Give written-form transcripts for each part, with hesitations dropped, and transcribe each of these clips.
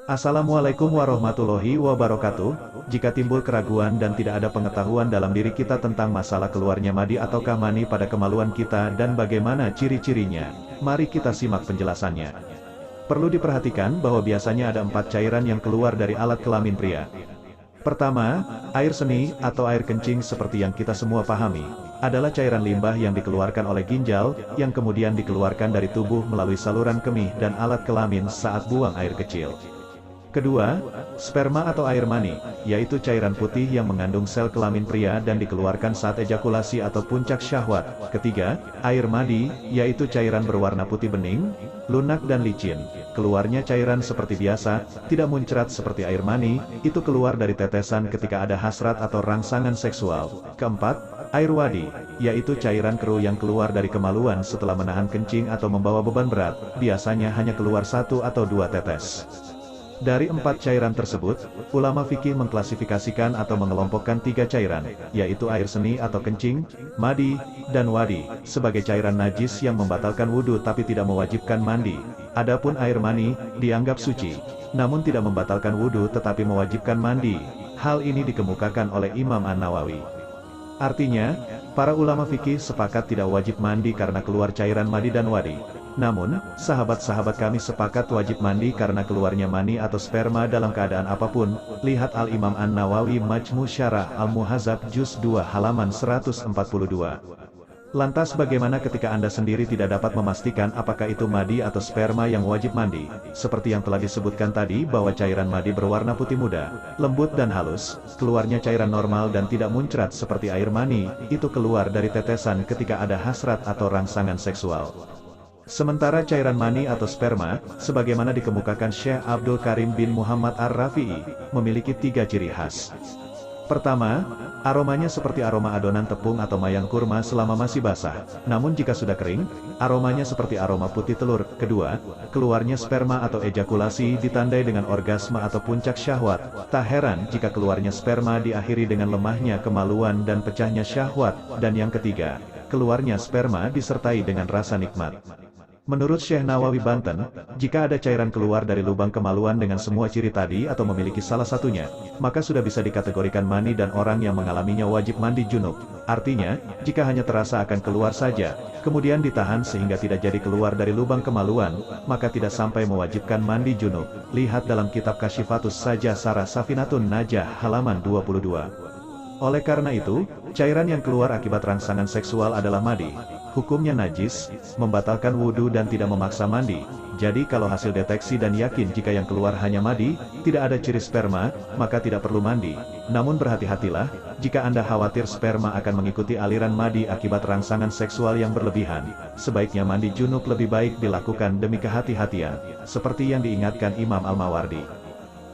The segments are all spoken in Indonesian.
Assalamualaikum warahmatullahi wabarakatuh. Jika timbul keraguan dan tidak ada pengetahuan dalam diri kita tentang masalah keluarnya madi ataukah mani pada kemaluan kita dan bagaimana ciri-cirinya, mari kita simak penjelasannya. Perlu diperhatikan bahwa biasanya ada 4 cairan yang keluar dari alat kelamin pria. Pertama, air seni atau air kencing seperti yang kita semua pahami, adalah cairan limbah yang dikeluarkan oleh ginjal, yang kemudian dikeluarkan dari tubuh melalui saluran kemih dan alat kelamin saat buang air kecil. Kedua, sperma atau air mani, yaitu cairan putih yang mengandung sel kelamin pria dan dikeluarkan saat ejakulasi atau puncak syahwat. Ketiga, air madi, yaitu cairan berwarna putih bening, lunak dan licin. Keluarnya cairan seperti biasa, tidak muncrat seperti air mani, itu keluar dari tetesan ketika ada hasrat atau rangsangan seksual. Keempat, air wadi, yaitu cairan keruh yang keluar dari kemaluan setelah menahan kencing atau membawa beban berat, biasanya hanya keluar 1 atau 2 tetes. Dari 4 cairan tersebut, ulama fikih mengklasifikasikan atau mengelompokkan 3 cairan, yaitu air seni atau kencing, madi, dan wadi, sebagai cairan najis yang membatalkan wudhu tapi tidak mewajibkan mandi. Adapun air mani, dianggap suci, namun tidak membatalkan wudhu tetapi mewajibkan mandi. Hal ini dikemukakan oleh Imam An-Nawawi. Artinya, para ulama fikih sepakat tidak wajib mandi karena keluar cairan madi dan wadi. Namun, sahabat-sahabat kami sepakat wajib mandi karena keluarnya mani atau sperma dalam keadaan apapun. Lihat Al-Imam An-Nawawi Majmu' Syarah Al-Muhadzab Juz 2 halaman 142. Lantas bagaimana ketika Anda sendiri tidak dapat memastikan apakah itu madi atau sperma yang wajib mandi? Seperti yang telah disebutkan tadi bahwa cairan madi berwarna putih muda, lembut dan halus, keluarnya cairan normal dan tidak muncrat seperti air mani, itu keluar dari tetesan ketika ada hasrat atau rangsangan seksual. Sementara cairan mani atau sperma, sebagaimana dikemukakan Syekh Abdul Karim bin Muhammad Ar-Rafi'i, memiliki 3 ciri khas. Pertama, aromanya seperti aroma adonan tepung atau mayang kurma selama masih basah, namun jika sudah kering, aromanya seperti aroma putih telur. Kedua, keluarnya sperma atau ejakulasi ditandai dengan orgasme atau puncak syahwat. Tak heran jika keluarnya sperma diakhiri dengan lemahnya kemaluan dan pecahnya syahwat. Dan yang ketiga, keluarnya sperma disertai dengan rasa nikmat. Menurut Syekh Nawawi Banten, jika ada cairan keluar dari lubang kemaluan dengan semua ciri tadi atau memiliki salah satunya, maka sudah bisa dikategorikan mani dan orang yang mengalaminya wajib mandi junub. Artinya, jika hanya terasa akan keluar saja, kemudian ditahan sehingga tidak jadi keluar dari lubang kemaluan, maka tidak sampai mewajibkan mandi junub. Lihat dalam kitab Kasyifatus Sajah Sarah Safinatun Najah halaman 22. Oleh karena itu, cairan yang keluar akibat rangsangan seksual adalah madi. Hukumnya najis, membatalkan wudhu dan tidak memaksa mandi. Jadi kalau hasil deteksi dan yakin jika yang keluar hanya madi, tidak ada ciri sperma, maka tidak perlu mandi. Namun berhati-hatilah, jika Anda khawatir sperma akan mengikuti aliran madi akibat rangsangan seksual yang berlebihan, sebaiknya mandi junub lebih baik dilakukan demi kehati-hatian, seperti yang diingatkan Imam Al-Mawardi.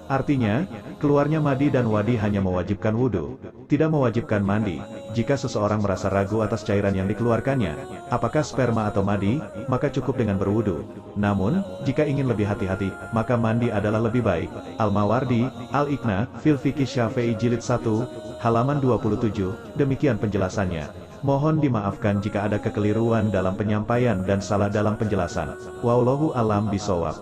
Artinya, keluarnya madi dan wadi hanya mewajibkan wudhu, tidak mewajibkan mandi. Jika seseorang merasa ragu atas cairan yang dikeluarkannya, apakah sperma atau madi, maka cukup dengan berwudhu. Namun, jika ingin lebih hati-hati, maka mandi adalah lebih baik. Al-Mawardi, Al-Iqna, Fil Fiqih Syafi'i Jilid 1, halaman 27, demikian penjelasannya. Mohon dimaafkan jika ada kekeliruan dalam penyampaian dan salah dalam penjelasan. Wallahu a'lam bishawab.